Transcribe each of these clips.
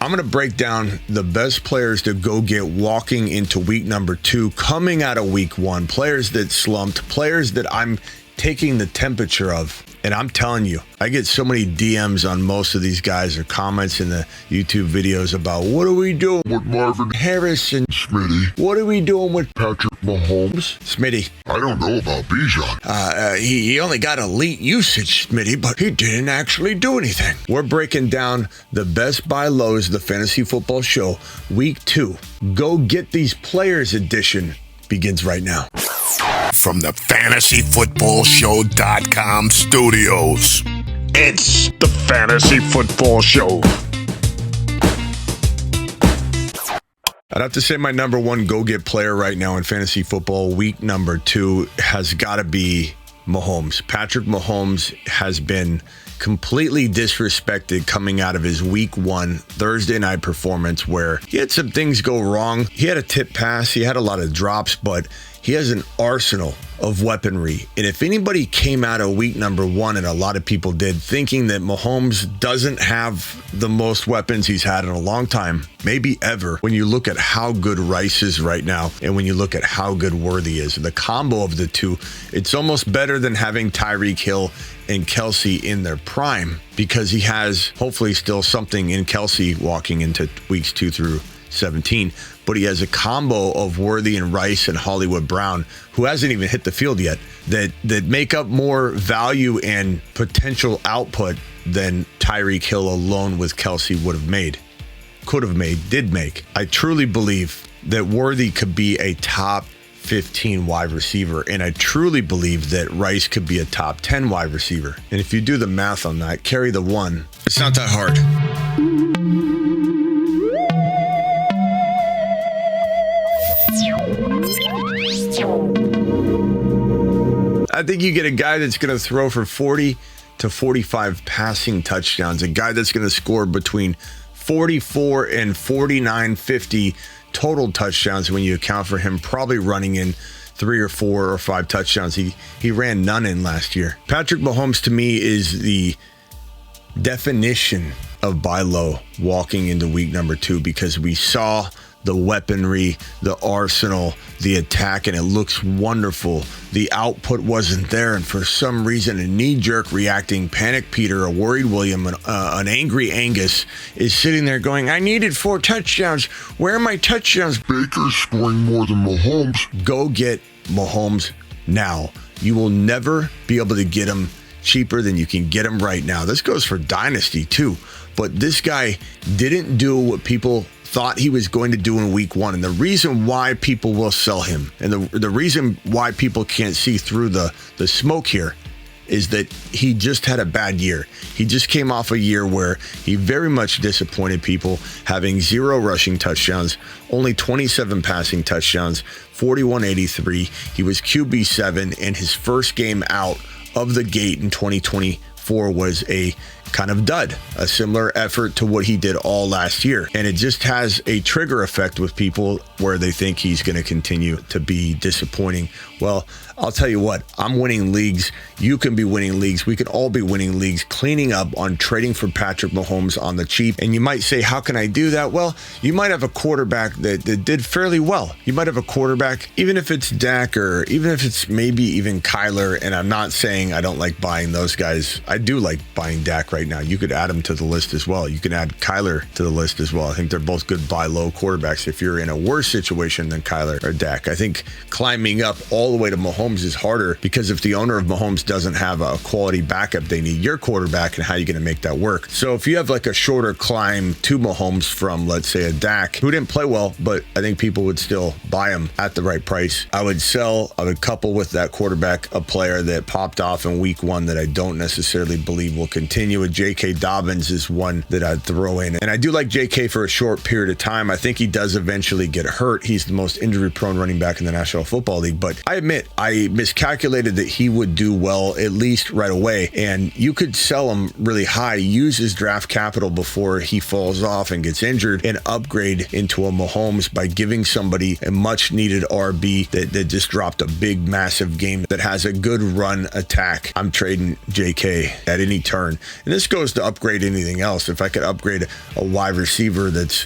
I'm going to break down the best players to go get walking into week number 2, coming out of week 1, players that slumped, players that I'm taking the temperature of. And I'm telling you, I get so many DMs on most of these guys or comments in the YouTube videos about what are we doing with Marvin Harrison Smitty? What are we doing with Patrick Mahomes? Smitty. I don't know about Bijan. He only got elite usage, Smitty, but he didn't actually do anything. We're breaking down the best buy lows of the Fantasy Football Show, week 2. Go get these players edition begins right now. From the FantasyFootballShow.com studios, it's the Fantasy Football Show. I'd have to say my number 1 go-get player right now in fantasy football, week number 2, has got to be Mahomes. Patrick Mahomes has been completely disrespected coming out of his week 1 Thursday night performance where he had some things go wrong. He had a tip pass. He had a lot of drops, but he has an arsenal of weaponry. And if anybody came out of week number 1, and a lot of people did, thinking that Mahomes doesn't have the most weapons he's had in a long time, maybe ever, when you look at how good Rice is right now and when you look at how good Worthy is, the combo of the two, it's almost better than having Tyreek Hill and Kelsey in their prime, because he has hopefully still something in Kelsey walking into weeks 2 through 17, but he has a combo of Worthy and Rice and Hollywood Brown, who hasn't even hit the field yet, that make up more value and potential output than Tyreek Hill alone with Kelsey would have made, could have made, did make. I truly believe that Worthy could be a top 15 wide receiver, and I truly believe that Rice could be a top 10 wide receiver. And if you do the math on that, carry the 1, it's not that hard. I think you get a guy that's going to throw for 40 to 45 passing touchdowns, a guy that's going to score between 44 and 49, 50 total touchdowns when you account for him probably running in 3 or 4 or 5 touchdowns. He ran none in last year. Patrick Mahomes to me is the definition of buy low walking into week number 2, because we saw the weaponry, the arsenal, the attack, and it looks wonderful. The output wasn't there, and for some reason, a knee-jerk reacting Panic Peter, a worried William, an angry Angus is sitting there going, I needed 4 touchdowns. Where are my touchdowns? Baker's scoring more than Mahomes. Go get Mahomes now. You will never be able to get him cheaper than you can get him right now. This goes for Dynasty too, but this guy didn't do what people thought he was going to do in week 1. And the reason why people will sell him, and the reason why people can't see through the smoke here, is that he just had a bad year. He just came off a year where he very much disappointed people, having 0 rushing touchdowns, only 27 passing touchdowns, 4183. He was QB7, and his first game out of the gate in 2024 was a kind of dud, a similar effort to what he did all last year. And it just has a trigger effect with people where they think he's going to continue to be disappointing. Well, I'll tell you what, I'm winning leagues. You can be winning leagues. We can all be winning leagues, cleaning up on trading for Patrick Mahomes on the cheap. And you might say, how can I do that? Well, you might have a quarterback that did fairly well. You might have a quarterback, even if it's Dak or even if it's maybe even Kyler. And I'm not saying I don't like buying those guys. I do like buying Dak right now. You could add him to the list as well. You can add Kyler to the list as well. I think they're both good buy low quarterbacks if you're in a worse situation than Kyler or Dak. I think climbing up all the way to Mahomes is harder, because if the owner of Mahomes doesn't have a quality backup, they need your quarterback, and how are you going to make that work? So if you have like a shorter climb to Mahomes from, let's say, a Dak who didn't play well, but I think people would still buy him at the right price, I would couple with that quarterback a player that popped off in week 1 that I don't necessarily believe will continue. J.K. Dobbins is one that I'd throw in. And I do like J.K. for a short period of time. I think he does eventually get hurt. He's the most injury-prone running back in the National Football League. But I admit, I miscalculated that he would do well at least right away. And you could sell him really high, use his draft capital before he falls off and gets injured, and upgrade into a Mahomes by giving somebody a much-needed RB that just dropped a big, massive game that has a good run attack. I'm trading J.K. at any turn. And And this goes to upgrade anything else. If I could upgrade a wide receiver that's,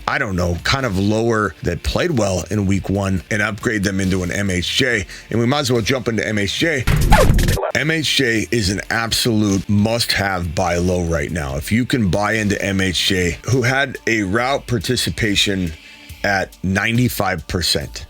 I don't know, kind of lower, that played well in week 1 and upgrade them into an MHJ. And we might as well jump into MHJ. MHJ is an absolute must-have buy low right now. If you can buy into MHJ, who had a route participation at 95%.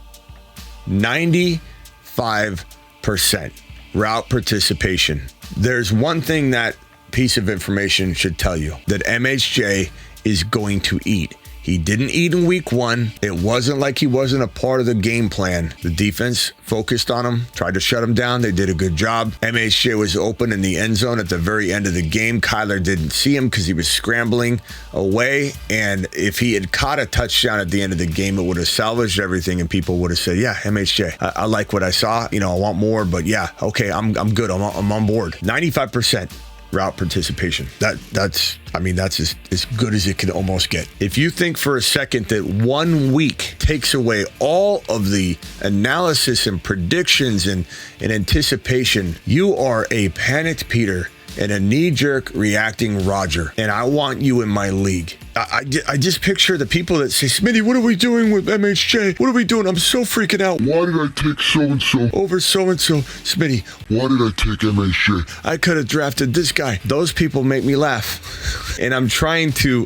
95% route participation. There's one thing that piece of information should tell you, that MHJ is going to eat. He didn't eat in week 1. It wasn't like he wasn't a part of the game plan. The defense focused on him, tried to shut him down. They did a good job. MHJ was open in the end zone at the very end of the game. Kyler didn't see him because he was scrambling away. And if he had caught a touchdown at the end of the game, it would have salvaged everything. And people would have said, yeah, MHJ, I like what I saw. I want more, but yeah, okay, I'm good. I'm on board. 95%. Route participation. That's as good as it can almost get. If you think for a second that 1 week takes away all of the analysis and predictions and anticipation, you are a panicked Peter and a knee-jerk reacting Roger. And I want you in my league. I just picture the people that say, Smitty, what are we doing with MHJ? What are we doing? I'm so freaking out. Why did I take so-and-so over so-and-so? Smitty, why did I take MHJ? I could have drafted this guy. Those people make me laugh. And I'm trying to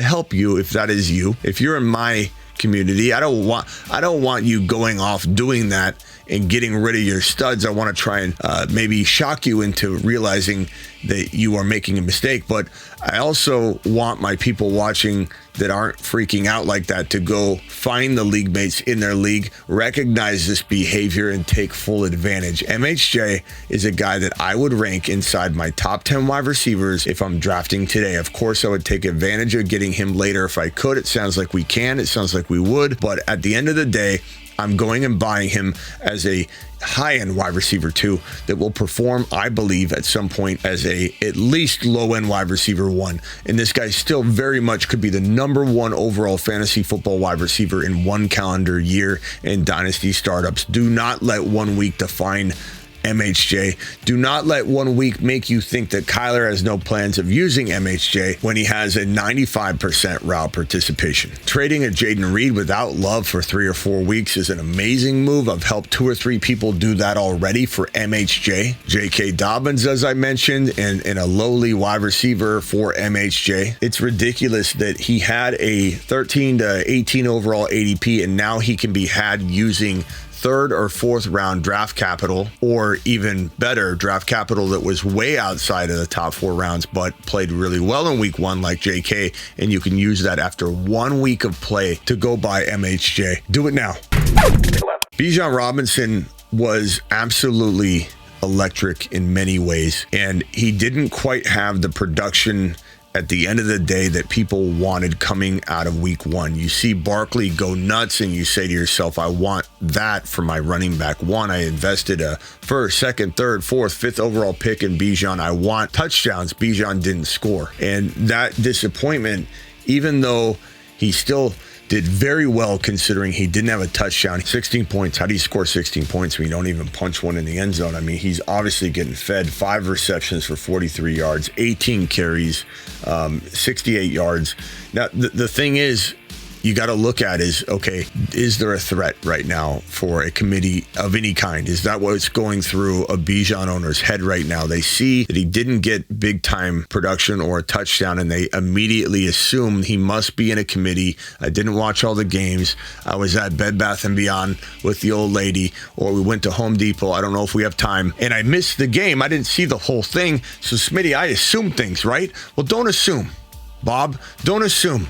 help you if that is you. If you're in my community, I don't want you going off doing that and getting rid of your studs. I want to try and maybe shock you into realizing that you are making a mistake. But I also want my people watching that aren't freaking out like that to go find the league mates in their league, recognize this behavior, and take full advantage. MHJ is a guy that I would rank inside my top 10 wide receivers if I'm drafting today. Of course, I would take advantage of getting him later if I could. It sounds like we can. It sounds like we would. But at the end of the day, I'm going and buying him as a high-end wide receiver too, that will perform, I believe, at some point as a at least low-end wide receiver 1. And this guy still very much could be the number 1 overall fantasy football wide receiver in 1 calendar year in dynasty startups. Do not let 1 week define MHJ. Do not let 1 week make you think that Kyler has no plans of using MHJ when he has a 95% route participation. Trading a Jaden Reed without Love for 3 or 4 weeks is an amazing move. I've helped 2 or 3 people do that already for MHJ. J.K. Dobbins, as I mentioned, and a lowly wide receiver for MHJ. It's ridiculous that he had a 13 to 18 overall ADP, and now he can be had using 3rd or 4th round draft capital, or even better, draft capital that was way outside of the top 4 rounds, but played really well in week 1 like JK, and you can use that after 1 week of play to go buy MHJ. Do it now. Bijan Robinson was absolutely electric in many ways, and he didn't quite have the production at the end of the day that people wanted coming out of week 1. You see Barkley go nuts and you say to yourself, I want that for my running back 1. I invested a 1st, 2nd, 3rd, 4th, 5th overall pick in Bijan. I want touchdowns. Bijan didn't score. And that disappointment, even though he still did very well considering he didn't have a touchdown. 16 points. How do you score 16 points when you don't even punch one in the end zone? I mean, he's obviously getting fed. 5 receptions for 43 yards, 18 carries, 68 yards. Now, the thing is, you got to look at is, okay, is there a threat right now for a committee of any kind? Is that what's going through a Bijan owner's head right now? They see that he didn't get big time production or a touchdown, and they immediately assume he must be in a committee. I didn't watch all the games. I was at Bed Bath & Beyond with the old lady, or we went to Home Depot. I don't know if we have time. And I missed the game. I didn't see the whole thing. So Smitty, I assume things, right? Well, don't assume. Bob, don't assume.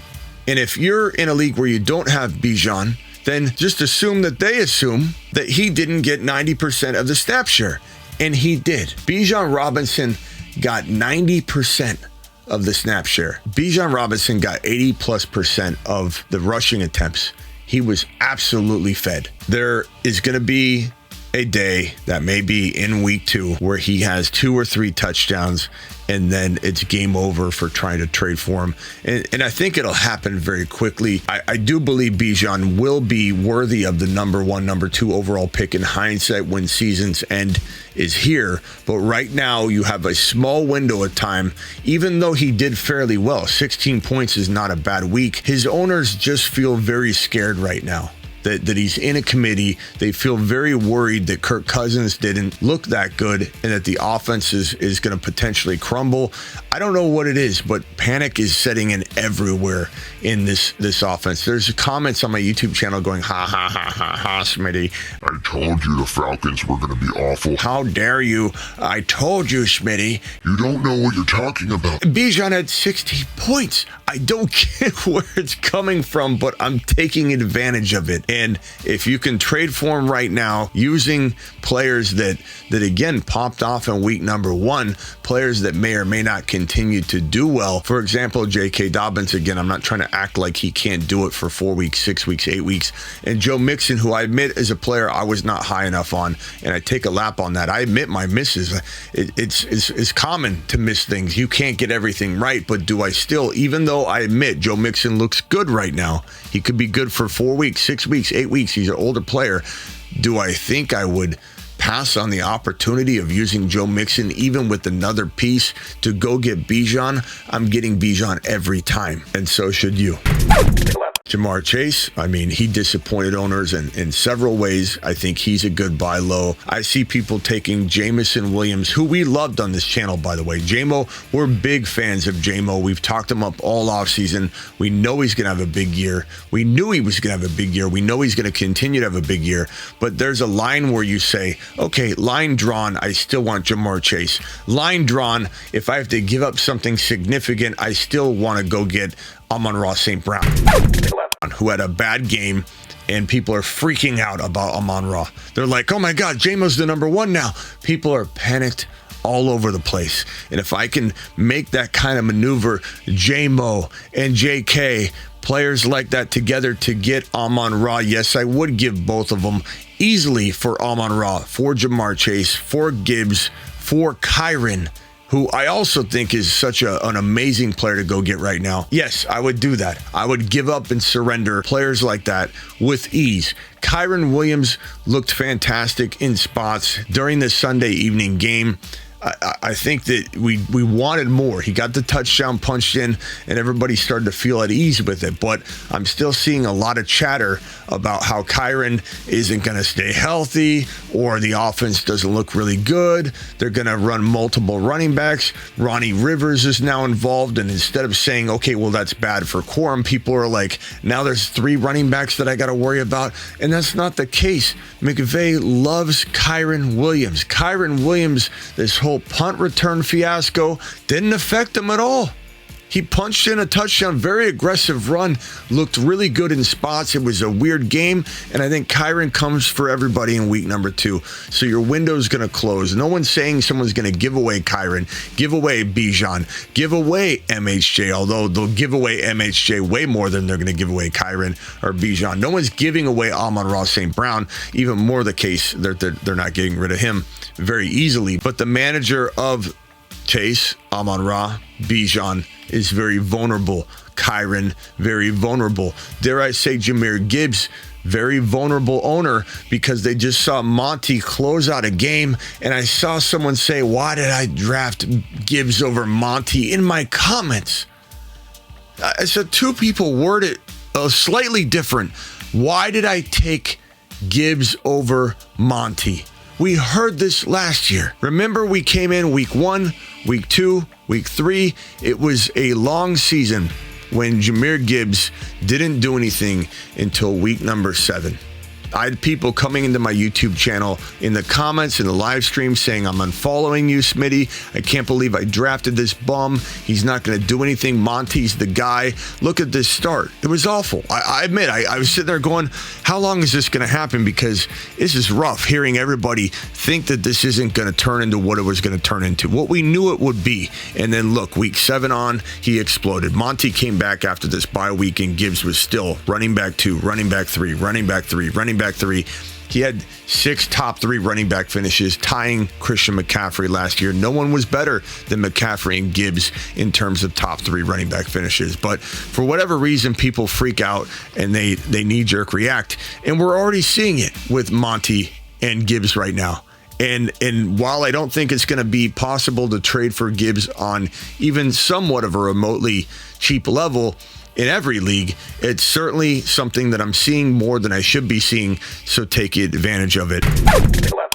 And if you're in a league where you don't have Bijan, then just assume that they assume that he didn't get 90% of the snap share. And he did. Bijan Robinson got 90% of the snap share. Bijan Robinson got 80+% of the rushing attempts. He was absolutely fed. There is going to be a day that may be in week 2 where he has 2 or 3 touchdowns and then it's game over for trying to trade for him. And I think it'll happen very quickly. I do believe Bijan will be worthy of the number 1, number 2 overall pick in hindsight when season's end is here. But right now you have a small window of time, even though he did fairly well. 16 points is not a bad week. His owners just feel very scared right now that he's in a committee. They feel very worried that Kirk Cousins didn't look that good and that the offense is going to potentially crumble. I don't know what it is, but panic is setting in everywhere in this offense. There's comments on my YouTube channel going, ha, ha, ha, ha, ha, Smitty. I told you the Falcons were going to be awful. How dare you? I told you, Smitty. You don't know what you're talking about. Bijan had 60 points. I don't get where it's coming from, but I'm taking advantage of it. And if you can trade for him right now using players that again popped off in week number 1, players that may or may not continue to do well. For example, J.K. Dobbins, again, I'm not trying to act like he can't do it for 4 weeks, 6 weeks, 8 weeks. And Joe Mixon, who I admit is a player I was not high enough on, and I take a lap on that. I admit my misses. It's common to miss things. You can't get everything right, but do I still, even though I admit Joe Mixon looks good right now, he could be good for 4 weeks, 6 weeks, 8 weeks. He's an older player. Do I think I would pass on the opportunity of using Joe Mixon even with another piece to go get Bijan? I'm getting Bijan every time, and so should you. Ja'Marr Chase, I mean, he disappointed owners in several ways. I think he's a good buy low. I see people taking Jameson Williams, who we loved on this channel, by the way. J-Mo, we're big fans of J-Mo. We've talked him up all offseason. We know he's going to have a big year. We knew he was going to have a big year. We know he's going to continue to have a big year. But there's a line where you say, okay, line drawn, I still want Ja'Marr Chase. Line drawn, if I have to give up something significant, I still want to go get Amon-Ra St. Brown, who had a bad game, and people are freaking out about Amon-Ra. They're like, oh my God, J-Mo's the number 1 now. People are panicked all over the place. And if I can make that kind of maneuver, J-Mo and JK, players like that together to get Amon-Ra, yes, I would give both of them easily for Amon-Ra, for Ja'Marr Chase, for Gibbs, for Kyren, who I also think is such an amazing player to go get right now. Yes, I would do that. I would give up and surrender players like that with ease. Kyren Williams looked fantastic in spots during the Sunday evening game. I think that we wanted more. He got the touchdown punched in, and everybody started to feel at ease with it. But I'm still seeing a lot of chatter about how Kyren isn't going to stay healthy, or the offense doesn't look really good. They're going to run multiple running backs. Ronnie Rivers is now involved, and instead of saying, okay, well, that's bad for quorum, people are like, now there's 3 running backs that I got to worry about. And that's not the case. McVay loves Kyren Williams. Kyren Williams, this whole punt return fiasco didn't affect him at all. He punched in a touchdown, very aggressive run, looked really good in spots. It was a weird game, and I think Kyren comes for everybody in week number 2. So your window's going to close. No one's saying someone's going to give away Kyren, give away Bijan, give away MHJ, although they'll give away MHJ way more than they're going to give away Kyren or Bijan. No one's giving away Amon-Ra St. Brown. Even more the case, they're not getting rid of him very easily. But the manager of Chase, Amon-Ra, Bijan is very vulnerable. Kyren, very vulnerable. Dare I say Jahmyr Gibbs, very vulnerable owner, because they just saw Monty close out a game, and I saw someone say, why did I draft Gibbs over Monty in my comments? I said 2 people worded it slightly different. Why did I take Gibbs over Monty? We heard this last year. Remember, we came in week 1, week 2, week 3. It was a long season when Jahmyr Gibbs didn't do anything until week number 7. I had people coming into my YouTube channel in the comments in the live stream saying, I'm unfollowing you, Smitty. I can't believe I drafted this bum. He's not going to do anything. Monty's the guy. Look at this start. It was awful. I admit, I was sitting there going, how long is this going to happen? Because this is rough hearing everybody think that this isn't going to turn into what it was going to turn into, what we knew it would be. And then look, week 7 on, he exploded. Monty came back after this bye week, and Gibbs was still running back 2, running back 3, running back 3, running back 3. He had 6 top 3 running back finishes, tying Christian McCaffrey last year. No one was better than McCaffrey and Gibbs in terms of top 3 running back finishes. But for whatever reason, people freak out and they knee-jerk react. And we're already seeing it with Monty and Gibbs right now. And while I don't think it's going to be possible to trade for Gibbs on even somewhat of a remotely cheap level in every league, it's certainly something that I'm seeing more than I should be seeing, so take advantage of it.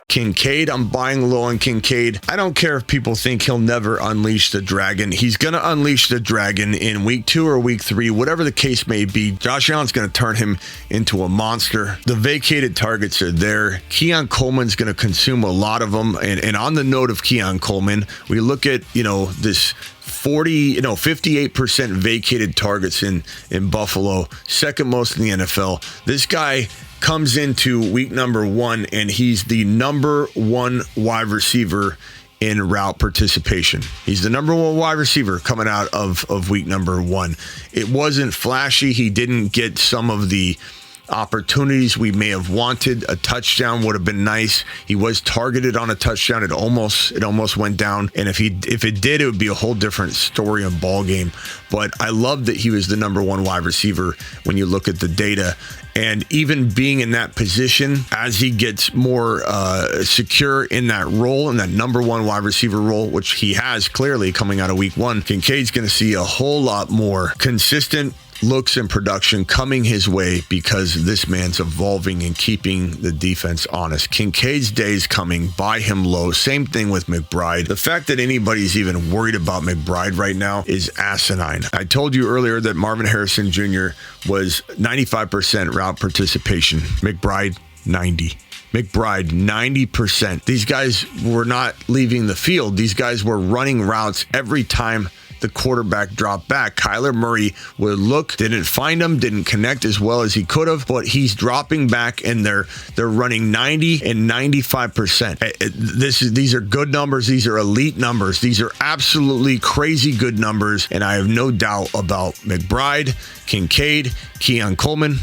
Kincaid, I'm buying low on Kincaid. I don't care if people think he'll never unleash the dragon. He's going to unleash the dragon in week 2 or week 3, whatever the case may be. Josh Allen's going to turn him into a monster. The vacated targets are there. Keon Coleman's going to consume a lot of them. And on the note of Keon Coleman, we look at, this 58% vacated targets in Buffalo, second most in the NFL. This guy comes into week number 1 and he's the number 1 wide receiver in route participation. He's the number 1 wide receiver coming out of week number 1. It wasn't flashy. He didn't get some of the opportunities we may have wanted. A touchdown would have been nice. He was targeted on a touchdown. It almost went down. And if it did, it would be a whole different story and ball game. But I love that he was the number 1 wide receiver when you look at the data. And even being in that position, as he gets more secure in that role, in that number 1 wide receiver role, which he has clearly coming out of week 1, Kincaid's going to see a whole lot more consistent looks and production coming his way because this man's evolving and keeping the defense honest. Kincaid's day's coming. Buy him low. Same thing with McBride. The fact that anybody's even worried about McBride right now is asinine. I told you earlier that Marvin Harrison Jr. was 95% route participation. McBride, 90%. McBride, 90%. These guys were not leaving the field. These guys were running routes every time the quarterback dropped back. Kyler Murray would look, didn't find him, didn't connect as well as he could have, but he's dropping back and they're running 90 and 95%. These are good numbers. These are elite numbers. These are absolutely crazy good numbers. And I have no doubt about McBride, Kincaid, Keon Coleman,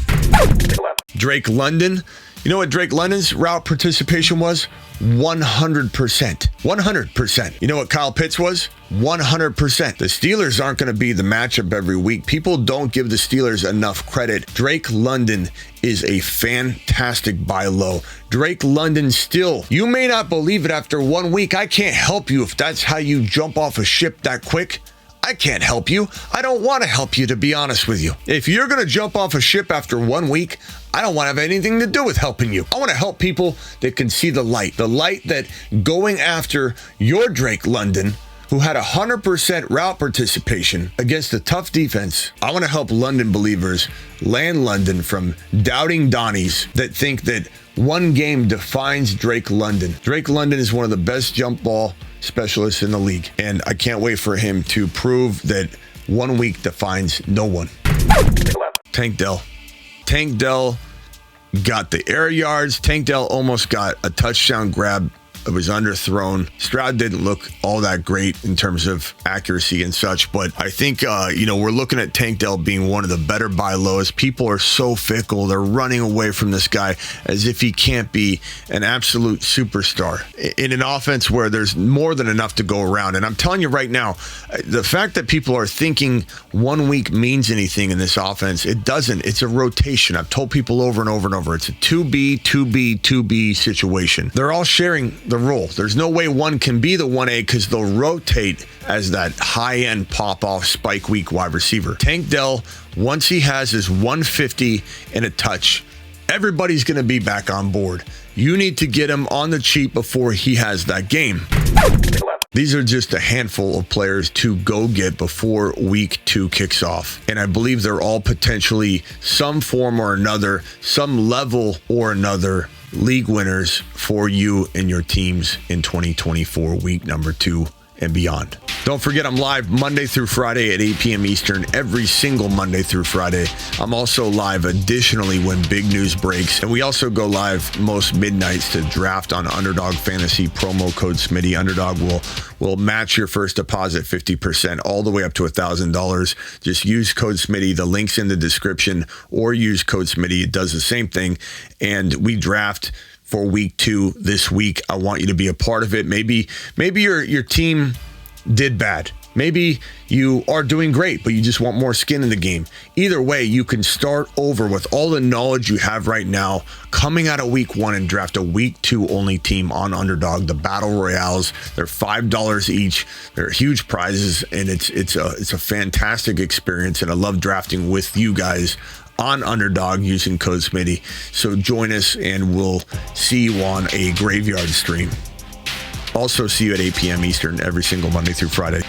Drake London. You know what Drake London's route participation was? 100%. 100%. You know what Kyle Pitts was? 100%. The Steelers aren't going to be the matchup every week. People don't give the Steelers enough credit. Drake London is a fantastic buy low. Drake London still, you may not believe it after 1 week. I can't help you if that's how you jump off a ship that quick. I can't help you. I don't want to help you, to be honest with you. If you're going to jump off a ship after 1 week, I don't want to have anything to do with helping you. I want to help people that can see the light that going after your Drake London, who had 100% route participation against a tough defense. I want to help London believers land London from doubting Donnies that think that one game defines Drake London. Drake London is one of the best jump ball specialists in the league, and I can't wait for him to prove that 1 week defines no one. Tank Dell got the air yards. Tank Dell almost got a touchdown grab. It was underthrown. Stroud didn't look all that great in terms of accuracy and such, but I think, we're looking at Tank Dell being one of the better buy lows. People are so fickle. They're running away from this guy as if he can't be an absolute superstar in an offense where there's more than enough to go around. And I'm telling you right now, the fact that people are thinking 1 week means anything in this offense, it doesn't. It's a rotation. I've told people over and over and over, it's a 2B situation. They're all sharing the role. There's no way one can be the 1A because they'll rotate as that high-end pop-off spike week wide receiver. Tank Dell, once he has his 150 and a touch, everybody's going to be back on board. You need to get him on the cheap before he has that game. These are just a handful of players to go get before week 2 kicks off. And I believe they're all potentially some form or another, some level or another, league winners for you and your teams in 2024, week number 2 and beyond. Don't forget, I'm live Monday through Friday at 8 p.m. Eastern, every single Monday through Friday. I'm also live additionally when big news breaks. And we also go live most midnights to draft on Underdog Fantasy, promo code Smitty. Underdog will match your first deposit 50% all the way up to $1,000. Just use code Smitty. The link's in the description, or use code Smitty. It does the same thing. And we draft for week 2 this week. I want you to be a part of it. Maybe your team did bad. Maybe you are doing great, but you just want more skin in the game. Either way, you can start over with all the knowledge you have right now coming out of week 1 and draft a week 2 only team on Underdog. The Battle Royales, they're $5 each. They're huge prizes, and it's a fantastic experience, and I love drafting with you guys on Underdog using code Smitty. So join us, and we'll see you on a graveyard stream. Also, see you at 8 p.m. Eastern every single Monday through Friday.